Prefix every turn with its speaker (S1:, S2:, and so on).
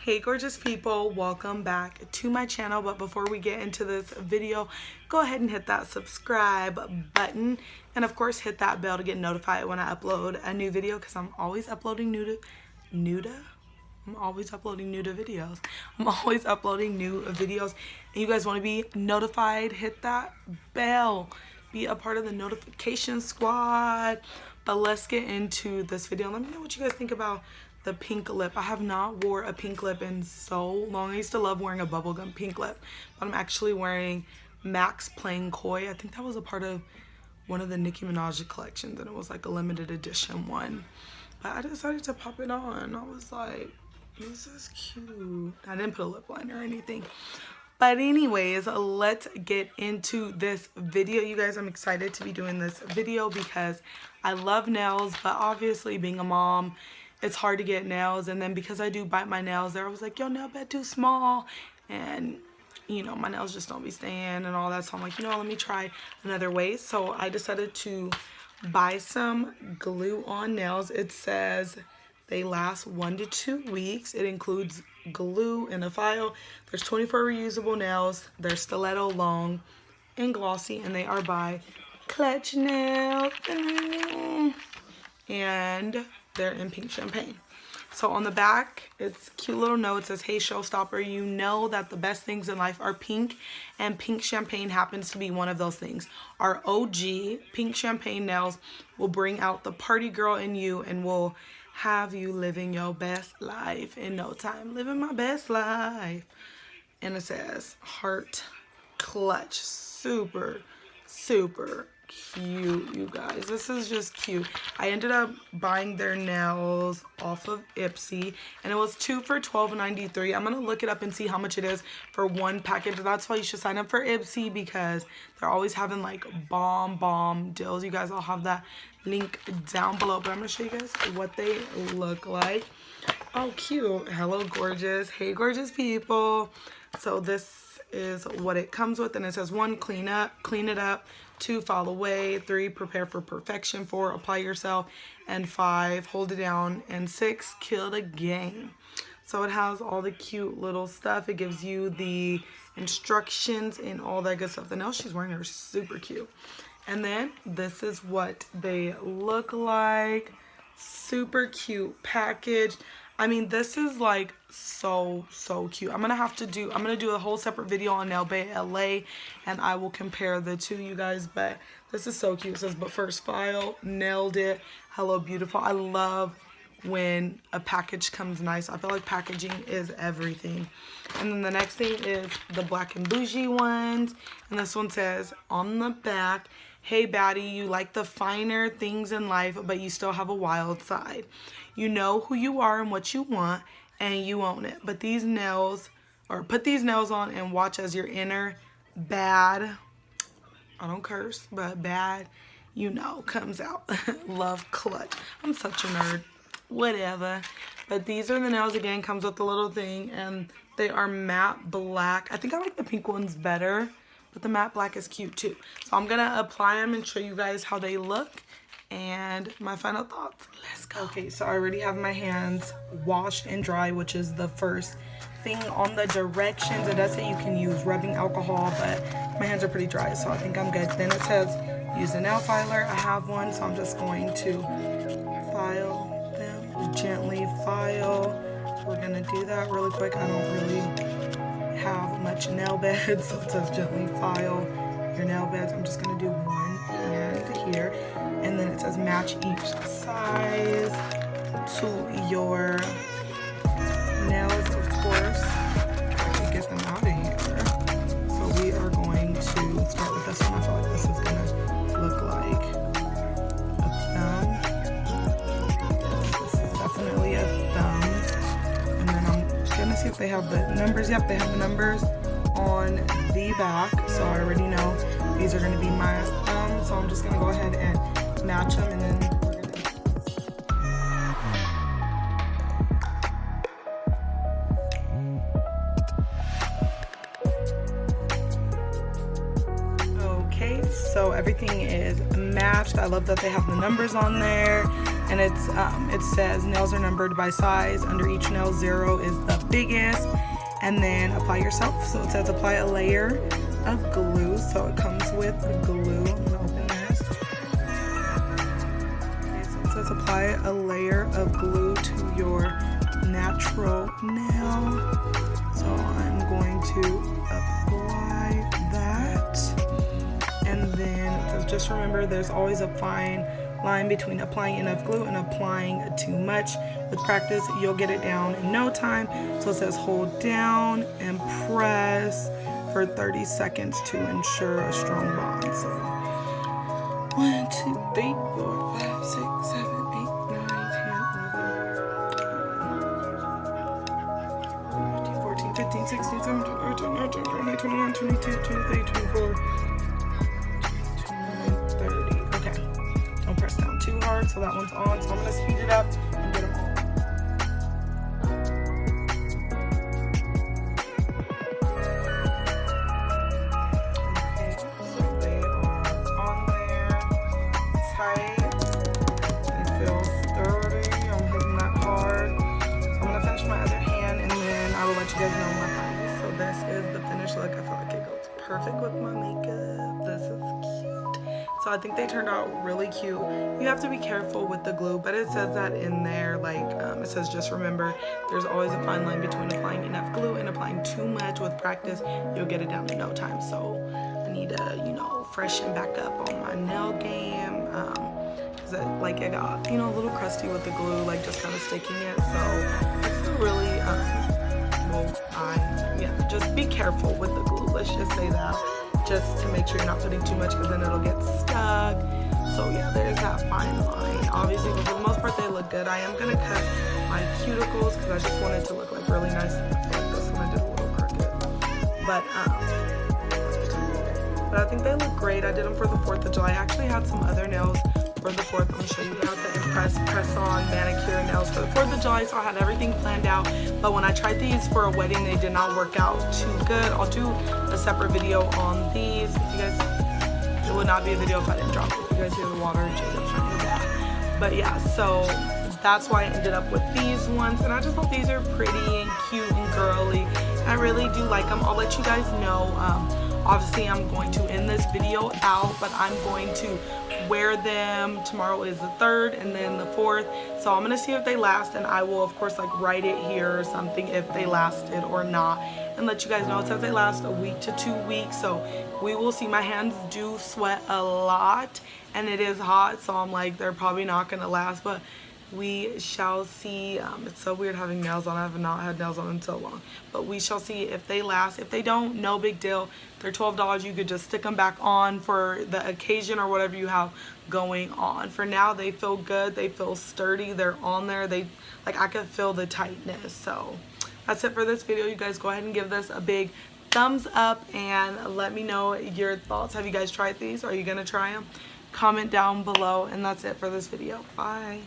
S1: Hey gorgeous people, welcome back to my channel. But before we get into this video, go ahead and hit that subscribe button, and of course hit that bell to get notified when I upload a new video, because I'm always uploading new videos. I'm always uploading new videos, and you guys want to be notified, hit that bell, be a part of the notification squad. But let's get into this video. Let me know what you guys think about the pink lip. I have not wore a pink lip in so long. I used to love wearing a bubblegum pink lip, but I'm actually wearing Max Plain Koi. I think that was a part of one of the Nicki Minaj collections, and it was like a limited edition one. But I decided to pop it on. I was like, this is cute. I didn't put a lip liner or anything. But anyways, let's get into this video. You guys, I'm excited to be doing this video because I love nails, but obviously being a mom, it's hard to get nails. And then because I do bite my nails there, I was like, yo, nail bed too small. And, you know, my nails just don't be staying and all that. So I'm like, you know, let me try another way. So I decided to buy some glue-on nails. It says they last 1 to 2 weeks. It includes glue in a file. There's 24 reusable nails. They're stiletto long and glossy, and they are by Clutchnails. And they're in pink champagne. So on the back, it's a cute little note. It says, hey showstopper, you know that the best things in life are pink, and pink champagne happens to be one of those things. Our OG pink champagne nails will bring out the party girl in you and will have you living your best life in no time. Living my best life. And it says heart clutch. Super, super cute, you guys. This is just cute. I ended up buying their nails off of IPSY, and it was 2 for $12.93. I'm gonna look it up and see how much it is for one package. That's why you should sign up for IPSY, because they're always having like bomb deals. You guys, I'll have that link down below, but I'm gonna show you guys what they look like. Oh, cute. Hello gorgeous. Hey gorgeous people. So this is what it comes with, and it says 1, clean it up, 2, file away, 3, prepare for perfection, 4, apply yourself, and 5, hold it down, and 6, kill the game. So it has all the cute little stuff. It gives you the instructions and all that good stuff. The nails she's wearing are super cute. And then this is what they look like. Super cute package. I mean, this is like so cute. I'm gonna do a whole separate video on Nail Bay LA, and I will compare the two, you guys. But this is so cute. It says, but first file, nailed it, hello beautiful. I love when a package comes nice. I feel like packaging is everything. And then the next thing is the Black&Boujee ones, and this one says on the back, hey baddie, you like the finer things in life, but you still have a wild side. You know who you are and what you want, and you own it. But these nails, or put these nails on and watch as your inner bad, I don't curse, but bad, you know, comes out. Love clutch. I'm such a nerd. Whatever. But these are the nails. Again, comes with the little thing, and they are matte black. I think I like the pink ones better, but the matte black is cute too. So I'm gonna apply them and show you guys how they look and my final thoughts. Let's go. Okay, so I already have my hands washed and dry, which is the first thing on the directions. It does say you can use rubbing alcohol, but my hands are pretty dry, so I think I'm good. Then it says use a nail filer. I have one, so I'm just going to file them, gently file. We're gonna do that really quick. I don't really have much nail beds, so it says gently file your nail beds. I'm just gonna do one hand here, and then it says match each size to your nails, of course, to get them out of here. So we are going to start with this one. I feel like this is gonna look like a thumb. This is definitely a thumb. And then I'm gonna see if they have the numbers. Yep, they have the numbers on the back, so I already know these are gonna be my thumb. So I'm just gonna go ahead and match them, and then okay, so everything is matched. I love that they have the numbers on there. and it says nails are numbered by size. Under each nail, 0 is the biggest. And then apply yourself. So it says apply a layer of glue. So it comes with glue. I'm gonna open this. Okay, so it says apply a layer of glue to your natural nail. So I'm going to apply that. And then it says just remember there's always a fine line between applying enough glue and applying too much. With practice, you'll get it down in no time. So it says hold down and press for 30 seconds to ensure a strong bond. So 1, 2, 3, 4, 5, 6, 7, 8, 9, 10, 11, 14, 15, 16, 17, 18, 19, 20, 21, 22, 23, 24, 29, 30. Okay. Don't press down too hard, so that one's on. So I'm going to speed it up and get them all. Okay, so they are on there, tight. They feel sturdy. I'm hitting that hard. So I'm going to finish my other hand, and then I will let you guys know my final. So this is the finished look. I feel like it goes perfect with my makeup. This is cute. So I think they turned out really cute. You have to be careful with the glue, but it says that in there, like it says just remember there's always a fine line between applying enough glue and applying too much. With practice, you'll get it down in no time. So I need to, you know, freshen back up on my nail game, because it got, you know, a little crusty with the glue, like just kind of sticking it. So it's still really just be careful with the glue. Let's just say that, just to make sure you're not putting too much, because then it'll get stuck. So yeah, there's that fine line. Obviously, but for the most part, they look good. I am gonna cut my cuticles because I just want it to look like really nice. Like this one I did a little crooked, but I think they look great. I did them for the 4th of July. I actually had some other nails for the 4th. I'm gonna show you guys the press-on manicure nails for the 4th of July. So I had everything planned out, but when I tried these for a wedding, they did not work out too good. I'll do a separate video on these. If you guys, it would not be a video if I didn't drop it. If you guys hear the water, Jacob's trying to that. But yeah, so that's why I ended up with these ones, and I just thought these are pretty and cute and girly. I really do like them. I'll let you guys know. Obviously, I'm going to end this video out, but I'm going to wear them. Tomorrow is the 3rd and then the 4th. So I'm going to see if they last, and I will, of course, like write it here or something if they lasted or not, and let you guys know. It says they last a week to 2 weeks, so we will see. My hands do sweat a lot, and it is hot, so I'm like, they're probably not going to last, but we shall see. It's so weird having nails on. I have not had nails on in so long, but we shall see if they last. If they don't, no big deal. They're $12. You could just stick them back on for the occasion or whatever you have going on. For now, they feel good. They feel sturdy. They're on there. They, like, I could feel the tightness. So that's it for this video. You guys go ahead and give this a big thumbs up and let me know your thoughts. Have you guys tried these? Are you gonna try them? Comment down below, and that's it for this video. Bye.